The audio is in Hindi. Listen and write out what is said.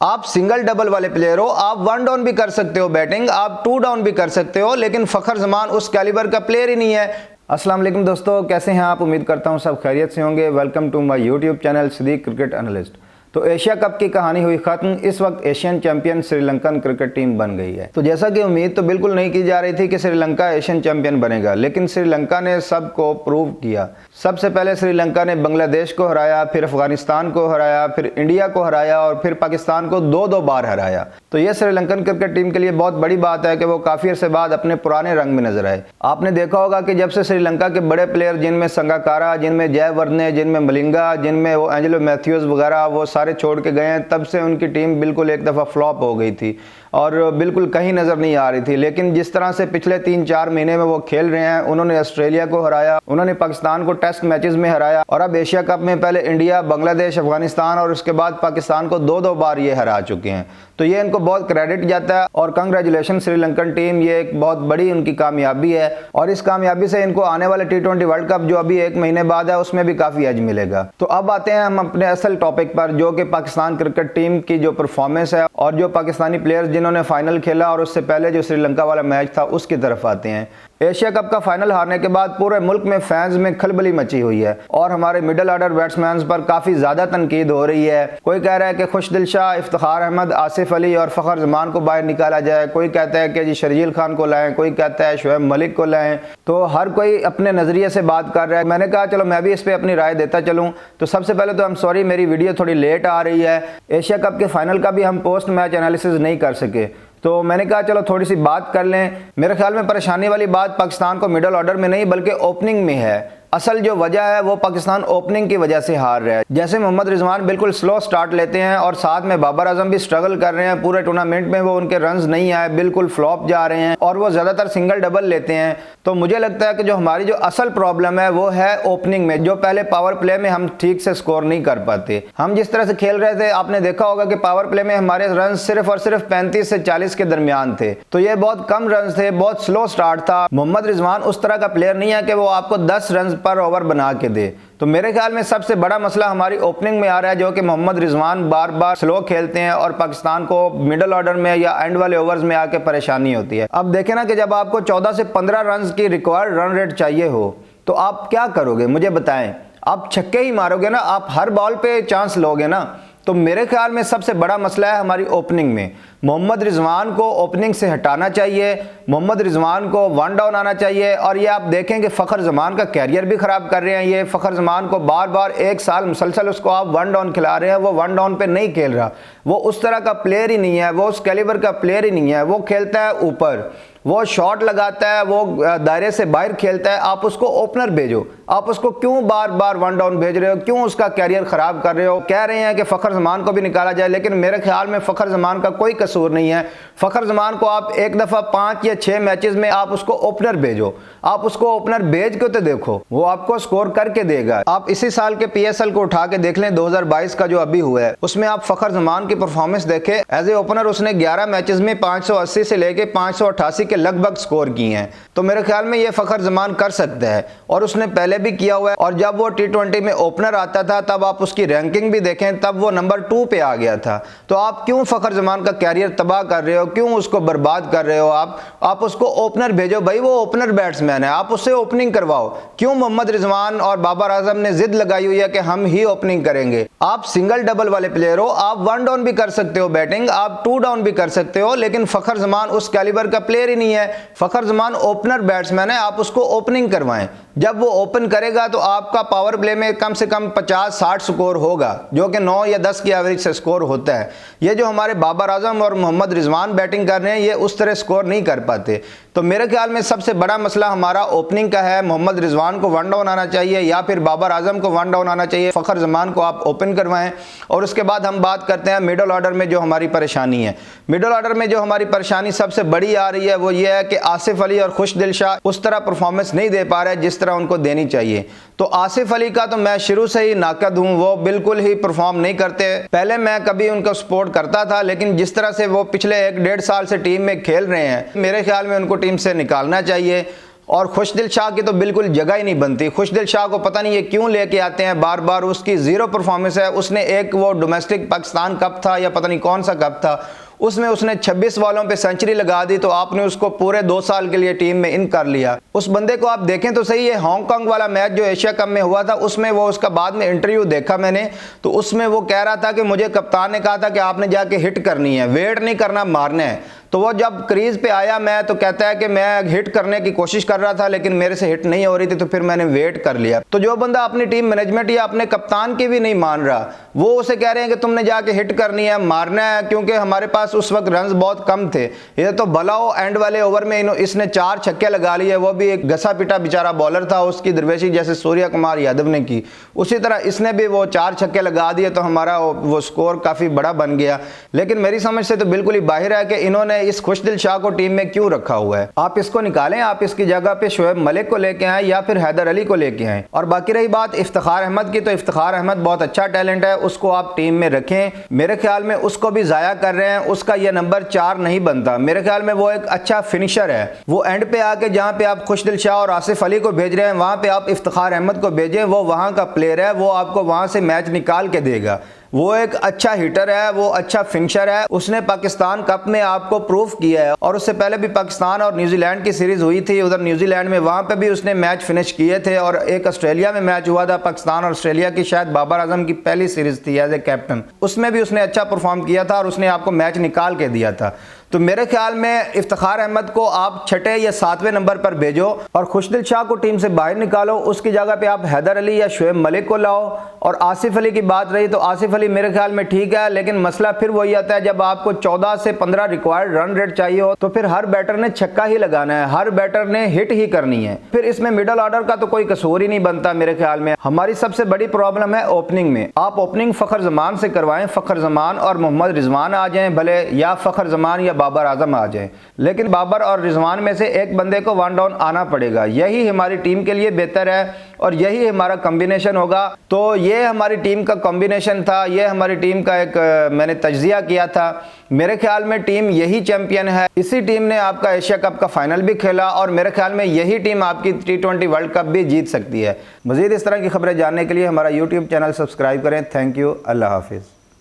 आप सिंगल डबल वाले प्लेयर हो, आप वन डाउन भी कर सकते हो बैटिंग, आप टू डाउन भी कर सकते हो, लेकिन फखर जमान उस कैलिबर का प्लेयर ही नहीं है। अस्सलाम वालेकुम दोस्तों, कैसे हैं आप? उम्मीद करता हूं सब खैरियत से होंगे। Welcome to my YouTube channel Siddiq cricket analyst. तो एशिया कप की कहानी हुई खत्म। इस वक्त Asian champion Sri Lankan cricket team बन गई है। तो जैसा कि उम्मीद तो बिल्कुल नहीं की जा रही थी कि श्रीलंका एशियन चैंपियन बनेगा, लेकिन श्रीलंका ने सबको प्रूव किया। सबसे पहले श्रीलंका ने बांग्लादेश को हराया, फिर अफगानिस्तान को हराया, फिर इंडिया को हराया और फिर पाकिस्तान को दो बार हराया। तो यह श्रीलंकन क्रिकेट टीम के लिए बहुत बड़ी बात है कि वो काफी अरसे बाद अपने पुराने रंग में नजर आए। आपने देखा होगा कि जब से श्रीलंका के बड़े प्लेयर, जिनमें संगाकारा, जिनमें जयवर्धने, जिनमें मलिंगा, जिनमें वो एंजेलो मैथ्यूज वगैरह, वो सारे छोड़ के गए हैं, तब से उनकी टीम बिल्कुल एक दफ़ा फ्लॉप हो गई थी और बिल्कुल कहीं नज़र नहीं आ रही थी। लेकिन जिस तरह से पिछले 3-4 महीने में वो खेल रहे हैं, उन्होंने ऑस्ट्रेलिया को हराया, उन्होंने पाकिस्तान को टेस्ट मैचेस में हराया और अब एशिया कप में पहले इंडिया, बांग्लादेश, अफगानिस्तान और उसके बाद पाकिस्तान को दो बार ये हरा चुके हैं। तो ये इनको बहुत क्रेडिट जाता है और कंग्रेचुलेशन श्रीलंकन टीम, ये एक बहुत बड़ी उनकी कामयाबी है और इस कामयाबी से इनको आने वाले T20 वर्ल्ड कप जो अभी 1 महीने बाद है, उसमें भी काफ़ी एज मिलेगा। तो अब आते हैं हम अपने असल टॉपिक पर, जो कि पाकिस्तान क्रिकेट टीम की जो परफॉर्मेंस है और जो पाकिस्तानी प्लेयर्स जिन्होंने फाइनल खेला और उससे पहले जो श्रीलंका वाला मैच था उसकी तरफ आते हैं। एशिया कप का फाइनल हारने के बाद पूरे मुल्क में फैंस में खलबली मची हुई है और हमारे मिडिल ऑर्डर बैट्समैन पर काफी ज्यादा तनकीद हो रही है। कोई कह रहा है कि खुशदिल शाह, इफ्तिखार अहमद, आसिफ अली और फखर जमान को बाहर निकाला जाए, कोई कहता है कि जी शर्जील खान को लाएं, कोई कहता है शोएब मलिक को लाएं। तो हर कोई अपने नजरिए से बात कर रहा है। मैंने कहा चलो मैं भी इस पर अपनी राय देता चलूँ। तो सबसे पहले तो सॉरी, मेरी वीडियो थोड़ी लेट आ रही है। एशिया कप के फाइनल का भी हम पोस्ट मैच एनालिसिस नहीं कर सके, तो मैंने कहा चलो थोड़ी सी बात कर लें। मेरे ख्याल में परेशानी वाली बात पाकिस्तान को मिडल ऑर्डर में नहीं बल्कि ओपनिंग में है। असल जो वजह है वो पाकिस्तान ओपनिंग की वजह से हार रहा है। जैसे मोहम्मद रिजवान बिल्कुल स्लो स्टार्ट लेते हैं और साथ में बाबर आजम भी स्ट्रगल कर रहे हैं। पूरे टूर्नामेंट में वो उनके रन्स नहीं आए, बिल्कुल फ्लॉप जा रहे हैं और वो ज़्यादातर सिंगल डबल लेते हैं। तो मुझे लगता है कि जो हमारी जो असल प्रॉब्लम है वो है ओपनिंग में, जो पहले पावर प्ले में हम ठीक से स्कोर नहीं कर पाते। हम जिस तरह से खेल रहे थे, आपने देखा होगा कि पावर प्ले में हमारे रन सिर्फ और सिर्फ 35 से 40 के दरमियान थे। तो ये बहुत कम रन थे, बहुत स्लो स्टार्ट था। मोहम्मद रिजवान उस तरह का प्लेयर नहीं है कि वो आपको 10 रन पर ओवर बना के दे। तो मेरे ख्याल में सबसे बड़ा मसला हमारी ओपनिंग में आ रहा है, जो कि मोहम्मद रिजवान बार बार स्लो खेलते हैं और पाकिस्तान को मिडिल ऑर्डर में या एंड वाले ओवर्स में आके परेशानी होती है। अब देखें ना कि जब आपको 14 से 15 रन की रिक्वायर्ड रन रेट चाहिए हो तो आप क्या करोगे? मुझे बताएं। आप छक्के ही मारोगे ना? आप हर बॉल पे चांस लोगे ना? तो मेरे ख्याल में सबसे बड़ा मसला है हमारी ओपनिंग में। मोहम्मद रिजवान को ओपनिंग से हटाना चाहिए, मोहम्मद रिजवान को वन डाउन आना चाहिए। और ये आप देखें कि फ़खर जमान का कैरियर भी ख़राब कर रहे हैं। ये फ़खर जमान को बार बार 1 साल मुसलसल उसको आप वन डाउन खिला रहे हैं, वो वन डाउन पे नहीं खेल रहा। वो उस तरह का प्लेयर ही नहीं है, वो उस कैलिबर का प्लेयर ही नहीं है। वो खेलता है ऊपर, वो शॉट लगाता है, वो दायरे से बाहर खेलता है। आप उसको ओपनर भेजो, आप उसको क्यों बार बार वन डाउन भेज रहे हो? क्यों उसका कैरियर खराब कर रहे हो? कह रहे हैं कि फ़खर जमान को भी निकाला जाए, लेकिन मेरे ख्याल में फ़खर जमान का कोई कसूर नहीं है। फ़खर जमान को आप एक दफ़ा 5 या 6 मैचेस में आप उसको ओपनर भेजो, आप उसको ओपनर भेज के तो देखो, वो आपको स्कोर करके देगा। आप इसी साल के PSL को उठा के देख लें, 2022 का जो अभी हुआ है, उसमें आप फ़खर जमान की परफॉर्मेंस देखें। एज ए ओपनर उसने 11 मैचेस में 580 से लेके 588 के लगभग स्कोर किए हैं। तो मेरे ख्याल में ये फ़खर जमान कर सकता है और उसने पहले भी किया हुआ है। और जब वो T20 में ओपनर आता था तब आप उसकी रैंकिंग भी देखें, तब वो नंबर 2 पे आ गया था। तो आप क्यों फ़खर जमान का कैरियर तबाह कर रहे हो? क्यों उसको बर्बाद कर रहे हो? आप उसको ओपनर भेजो भाई, वो ओपनर बैट्समैन है, आप उससे ओपनिंग करवाओ। क्यों मोहम्मद रिजवान और बाबर आजम ने जिद लगाई हुई है कि हम ही ओपनिंग करेंगे? आप सिंगल डबल वाले प्लेयर हो, आप वन डाउन भी कर सकते हो बैटिंग, आप टू डाउन भी कर सकते हो, लेकिन फ़खर जमान उस कैलिबर का प्लेयर ही नहीं है। फ़खर जमान ओपनर बैट्समैन है, आप उसको ओपनिंग करवाएं। जब वो ओपन करेगा तो आपका पावर प्ले में कम से कम 50-60 स्कोर होगा, जो कि 9 या 10 की एवरेज से स्कोर होता है। ये जो हमारे बाबर आजम और मोहम्मद रिजवान बैटिंग कर रहे हैं, ये उस तरह स्कोर नहीं कर पाते। तो मेरे ख्याल में सबसे बड़ा मसला हमारा ओपनिंग का है। मोहम्मद रिजवान को वन डाउन आना चाहिए या फिर बाबर आजम को वन डाउन आना चाहिए। फ़खर जमान को आप ओपन करवाएं। और उसके बाद हम बात करते हैं मिडल ऑर्डर में जो हमारी परेशानी है। मिडल ऑर्डर में जो हमारी परेशानी सबसे बड़ी आ रही है वो ये है कि आसिफ अली और खुशदिल शाह उस तरह परफॉर्मेंस नहीं दे पा रहे जिस तरह उनको देनी चाहिए। तो आसिफ अली का तो मैं शुरू से ही नाकद हूँ, वो बिल्कुल ही परफॉर्म नहीं करते। पहले मैं कभी उनको सपोर्ट करता था, लेकिन जिस तरह से वो पिछले 1-1.5 साल से टीम में खेल रहे हैं, मेरे ख्याल में उनको टीम से निकालना चाहिए। और खुशदिल शाह की तो बिल्कुल जगह ही नहीं बनती। खुशदिल शाह को पता नहीं ये क्यों लेके आते हैं बार बार, उसकी जीरो परफॉर्मेंस है। उसने एक वो डोमेस्टिक पाकिस्तान कप था या पता नहीं कौन सा कप था, उसमें उसने 26 बॉलों पे सेंचुरी लगा दी, तो आपने उसको पूरे 2 साल के लिए टीम में इन कर लिया। उस बंदे को आप देखें तो सही है, हांगकांग वाला मैच जो एशिया कप में हुआ था उसमें वो उसका बाद में इंटरव्यू देखा मैंने, तो उसमें वो कह रहा था कि मुझे कप्तान ने कहा था कि आपने जाके हिट करनी है, वेट नहीं करना, मारना है। तो वो जब क्रीज पे आया मैं तो कहता है कि मैं हिट करने की कोशिश कर रहा था लेकिन मेरे से हिट नहीं हो रही थी, तो फिर मैंने वेट कर लिया। तो जो बंदा अपनी टीम मैनेजमेंट या अपने कप्तान की भी नहीं मान रहा, वो उसे कह रहे हैं कि तुमने जाके हिट करनी है, मारना है, क्योंकि हमारे पास उस वक्त रन्स बहुत कम थे। ये तो भला हो एंड वाले ओवर में इसने 4 छक्के लगा लिए, वो भी एक घसा पिटा बेचारा बॉलर था, उसकी दरवेशी जैसे सूर्य कुमार यादव ने की, उसी तरह इसने भी वो 4 छक्के लगा दिए, तो हमारा वो स्कोर काफी बड़ा बन गया। लेकिन मेरी समझ से तो बिल्कुल ही बाहर है कि इन्होंने इस खुशदिल शाह को टीम में क्यों रखा हुआ है। आप इसको निकालें, आप इसकी जगह पे शोएब मलिक को लेके आए या फिर हैदर अली को लेके आए। और बाकी रही बात इफ्तिखार अहमद की, तो इफ्तिखार अहमद बहुत अच्छा टैलेंट है, उसको आप टीम में रखें। मेरे ख्याल में उसको भी जाया कर रहे हैं, उसका यह नंबर 4 नहीं बनता। मेरे ख्याल में वो एक अच्छा फिनिशर है। वो एंड पे आके जहां पे आप खुशदिल शाह और आसिफ अली को भेज रहे हैं वहां पे आप इफ्तिखार अहमद को भेजें, वो वहां का प्लेयर है, वो आपको वहां से मैच निकाल के देगा। वो एक अच्छा हिटर है, वो अच्छा फिनिशर है, उसने पाकिस्तान कप में आपको प्रूफ किया है। और उससे पहले भी पाकिस्तान और न्यूजीलैंड की सीरीज हुई थी उधर न्यूजीलैंड में, वहां पे भी उसने मैच फिनिश किए थे। और एक ऑस्ट्रेलिया में मैच हुआ था पाकिस्तान और ऑस्ट्रेलिया की, शायद बाबर आजम की पहली सीरीज थी एज ए कैप्टन, उसमें भी उसने अच्छा परफॉर्म किया था और उसने आपको मैच निकाल के दिया था। तो मेरे ख्याल में इफ्तिखार अहमद को आप 6 या 7वें नंबर पर भेजो और खुशदिल शाह को टीम से बाहर निकालो। उसकी जगह पे आप हैदर अली या शोएब मलिक को लाओ। और आसिफ अली की बात रही तो आसिफ अली मेरे ख्याल में ठीक है, लेकिन मसला फिर वही आता है, जब आपको 14 से 15 रिक्वायर्ड रन रेट चाहिए हो तो फिर हर बैटर ने छक्का ही लगाना है, हर बैटर ने हिट ही करनी है। फिर इसमें मिडल ऑर्डर का तो कोई कसूर ही नहीं बनता। मेरे ख्याल में हमारी सबसे बड़ी प्रॉब्लम है ओपनिंग में। आप ओपनिंग फखर जमान से करवाएं, फखर जमान और मोहम्मद रिजवान आ जाएं भले, या फखर जमान या बाबर आजम आ जाए, लेकिन बाबर और रिजवान में से एक बंदे को 1 डाउन आना पड़ेगा। यही हमारी टीम के लिए बेहतर है और यही हमारा कॉम्बिनेशन होगा। तो ये हमारी टीम का कॉम्बिनेशन था, ये हमारी टीम का एक मैंने तज्जिया किया था। मेरे ख्याल में टीम यही चैंपियन है। इसी टीम ने आपका एशिया कप का फाइनल भी खेला और मेरे ख्याल में यही टीम आपकी T20 वर्ल्ड कप भी जीत सकती है। मजीद इस तरह की खबरें जानने के लिए हमारा YouTube चैनल सब्सक्राइब करें। थैंक यू, अल्लाह हाफिज़।